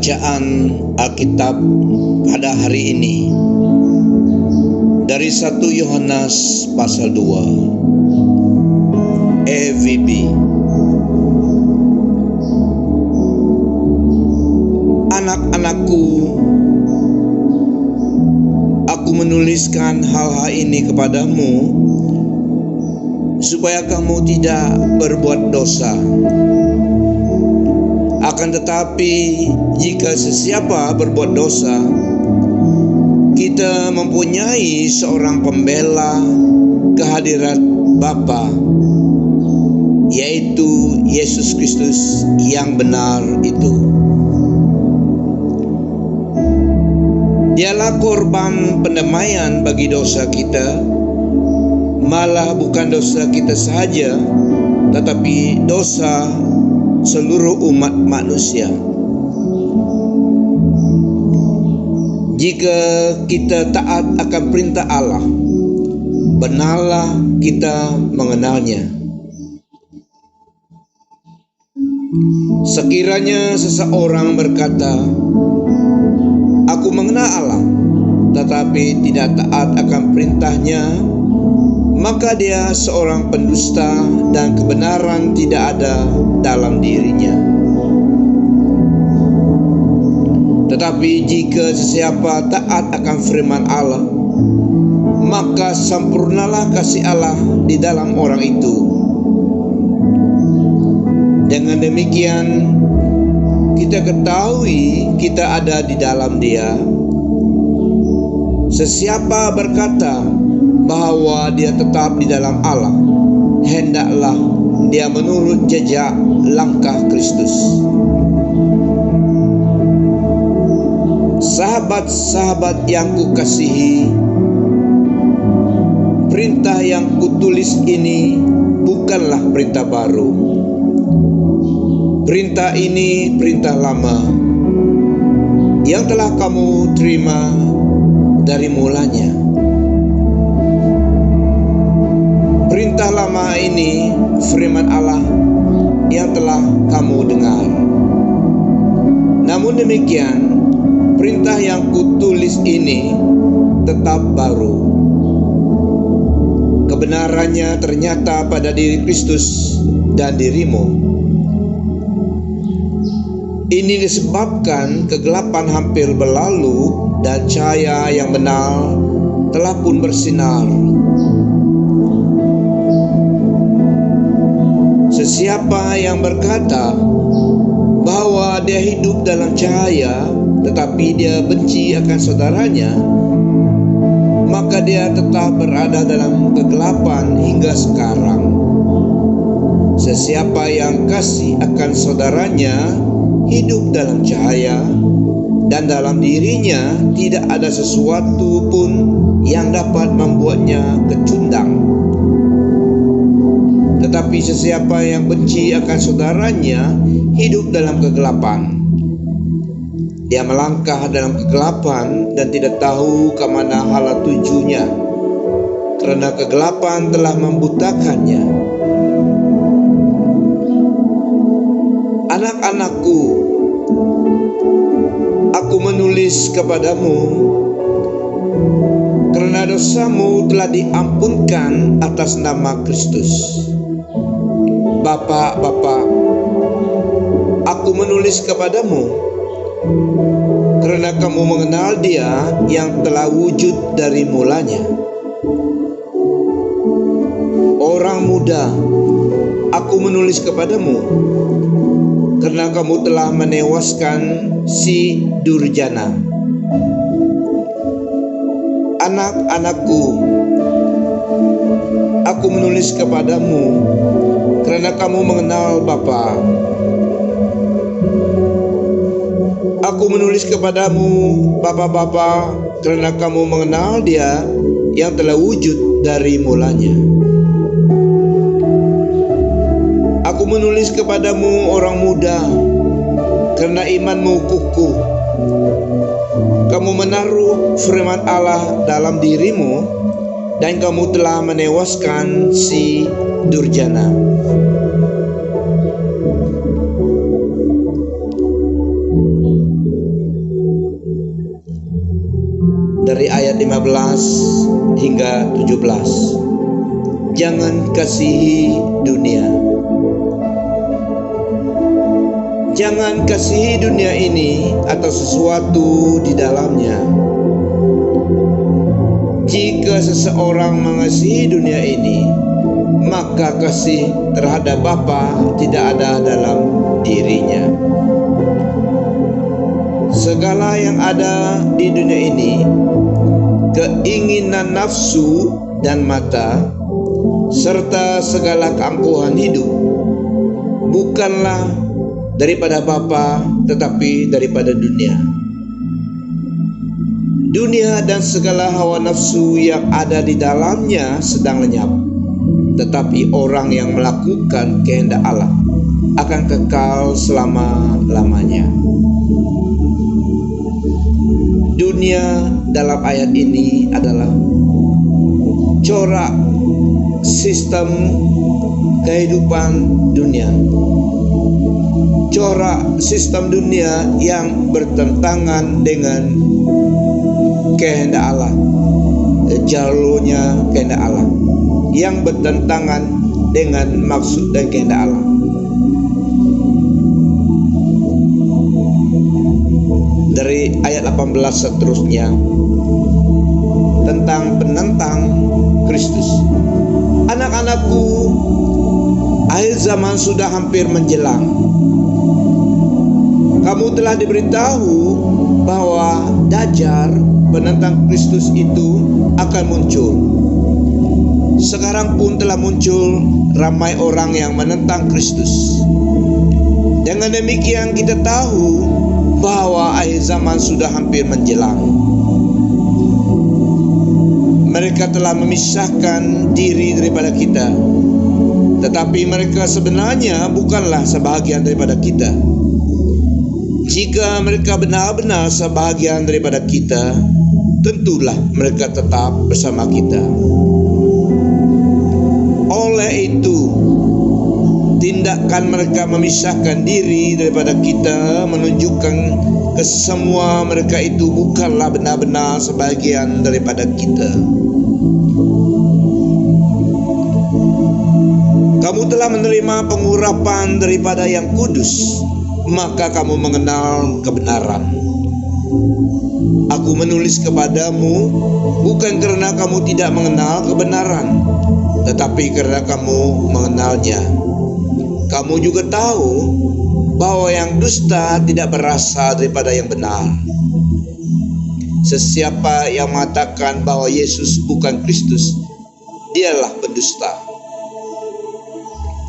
Bacaan Alkitab pada hari ini dari 1 Yohanes pasal 2 EVB. Anak-anakku, aku menuliskan hal-hal ini kepadamu supaya kamu tidak berbuat dosa. Akan tetapi jika sesiapa berbuat dosa, kita mempunyai seorang pembela ke hadirat Bapa, yaitu Yesus Kristus yang benar itu. Dialah korban pendamaian bagi dosa kita, malah bukan dosa kita sahaja, tetapi dosa seluruh umat manusia. Jika kita taat akan perintah Allah, benarlah kita mengenalnya. Sekiranya seseorang berkata, "Aku mengenal Allah," tetapi tidak taat akan perintahnya, maka dia seorang pendusta dan kebenaran tidak ada dalam dirinya. Tetapi jika sesiapa taat akan firman Allah, maka sempurnalah kasih Allah di dalam orang itu. Dengan demikian, kita ketahui kita ada di dalam Dia. Sesiapa berkata bahwa dia tetap di dalam Allah, hendaklah dia menurut jejak langkah Kristus. Sahabat-sahabat yang kukasihi, perintah yang kutulis ini bukanlah perintah baru. Perintah ini perintah lama yang telah kamu terima dari mulanya. Perintah lama ini firman Allah yang telah kamu dengar. Namun demikian, perintah yang kutulis ini tetap baru. Kebenarannya ternyata pada diri Kristus dan dirimu. Ini disebabkan kegelapan hampir berlalu dan cahaya yang benar telah pun bersinar. Sesiapa yang berkata bahwa dia hidup dalam cahaya tetapi dia benci akan saudaranya, maka dia tetap berada dalam kegelapan hingga sekarang. Sesiapa yang kasih akan saudaranya hidup dalam cahaya, dan dalam dirinya tidak ada sesuatu pun yang dapat membuatnya kecundang. Tetapi sesiapa yang benci akan saudaranya hidup dalam kegelapan. Dia melangkah dalam kegelapan dan tidak tahu ke mana hala tujunya, karena kegelapan telah membutakannya. Anak-anakku, aku menulis kepadamu karena dosamu telah diampunkan atas nama Kristus. Bapak-bapak, aku menulis kepadamu karena kamu mengenal Dia yang telah wujud dari mulanya. Orang muda, aku menulis kepadamu karena kamu telah menewaskan si durjana. Anak-anakku, aku menulis kepadamu karena kamu mengenal Bapa. Aku menulis kepadamu, Bapak-bapak, karena kamu mengenal Dia yang telah wujud dari mulanya. Aku menulis kepadamu, orang muda, karena imanmu kukuh. Kamu menaruh firman Allah dalam dirimu, dan kamu telah menewaskan si durjana. 15 hingga 17. Jangan kasihi dunia. Jangan kasihi dunia ini atau sesuatu di dalamnya. Jika seseorang mengasihi dunia ini, maka kasih terhadap Bapa tidak ada dalam dirinya. Segala yang ada di dunia ini, keinginan nafsu dan mata, serta segala keangkuhan hidup, bukanlah daripada Bapa, tetapi daripada dunia. Dunia dan segala hawa nafsu yang ada di dalamnya sedang lenyap, tetapi orang yang melakukan kehendak Allah akan kekal selama-lamanya. Dunia dalam ayat ini adalah corak sistem kehidupan dunia. Corak sistem dunia yang bertentangan dengan kehendak Allah, jalurnya kehendak Allah, yang bertentangan dengan maksud dan kehendak Allah. Dari ayat 18 seterusnya tentang penentang Kristus. Anak-anakku, akhir zaman sudah hampir menjelang. Kamu telah diberitahu bahwa Dajjal, penentang Kristus itu akan muncul. Sekarang pun telah muncul ramai orang yang menentang Kristus. Dengan demikian kita tahu bahwa akhir zaman sudah hampir menjelang. Mereka telah memisahkan diri daripada kita, tetapi mereka sebenarnya bukanlah sebahagian daripada kita. Jika mereka benar-benar sebahagian daripada kita, tentulah mereka tetap bersama kita. Oleh itu, tindakan mereka memisahkan diri daripada kita menunjukkan ke semua mereka itu bukanlah benar-benar sebahagian daripada kita. Kamu telah menerima pengurapan daripada Yang Kudus, maka kamu mengenal kebenaran. Aku menulis kepadamu bukan karena kamu tidak mengenal kebenaran, tetapi karena kamu mengenalnya. Kamu juga tahu bahwa yang dusta tidak berasal daripada yang benar. Sesiapa yang mengatakan bahwa Yesus bukan Kristus, dialah pendusta.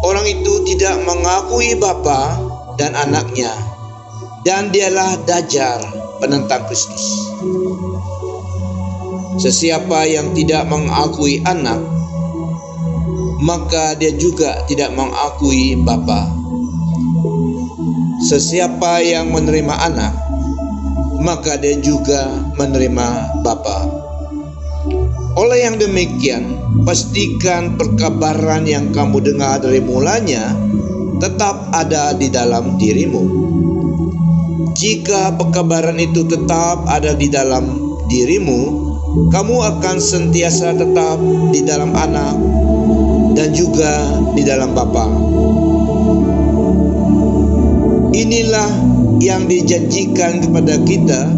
Orang itu tidak mengakui Bapa dan Anaknya, dan dialah Dajjal, penentang Kristus. Sesiapa yang tidak mengakui Anak, maka dia juga tidak mengakui Bapa. Sesiapa yang menerima Anak, maka dia juga menerima Bapa. Oleh yang demikian, pastikan perkabaran yang kamu dengar dari mulanya tetap ada di dalam dirimu. Jika perkabaran itu tetap ada di dalam dirimu, kamu akan sentiasa tetap di dalam Anak dan juga di dalam Bapa. Inilah yang dijanjikan kepada kita,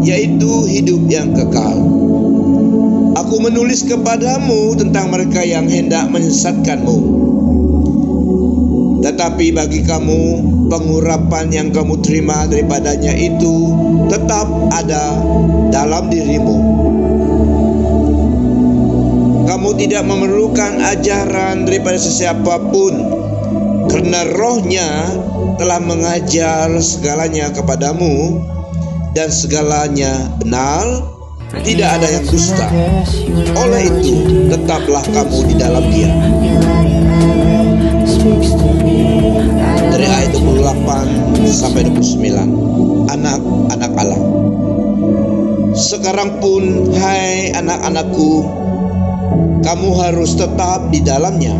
yaitu hidup yang kekal. Aku menulis kepadamu tentang mereka yang hendak menyesatkanmu. Tetapi bagi kamu, pengurapan yang kamu terima daripadanya itu tetap ada dalam dirimu. Kamu tidak memerlukan ajaran daripada sesiapa pun, karena Rohnya telah mengajar segalanya kepadamu, dan segalanya benar, tidak ada yang dusta. Oleh itu, tetaplah kamu di dalam Dia. Dari ayat 28 sampai 29. Anak-anak Allah. Sekarang pun, hai anak-anakku, kamu harus tetap di dalamnya,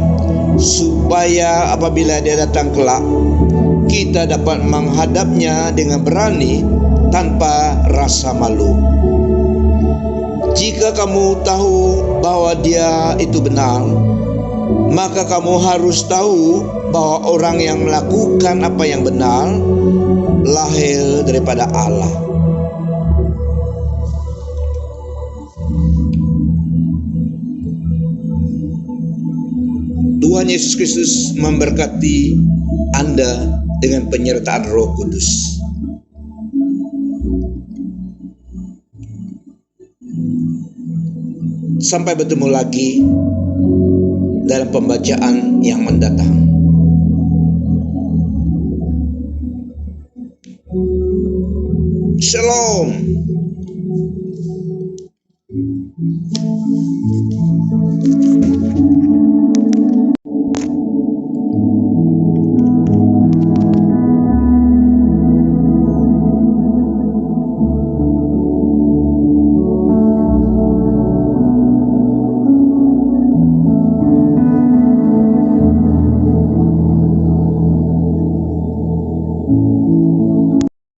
supaya apabila Dia datang kelak, kita dapat menghadapnya dengan berani tanpa rasa malu. Jika kamu tahu bahwa dia itu benar, maka kamu harus tahu bahwa orang yang melakukan apa yang benar lahir daripada Allah. Tuhan Yesus Kristus memberkati Anda dengan penyertaan Roh Kudus. Sampai bertemu lagi dalam pembacaan yang mendatang. Shalom.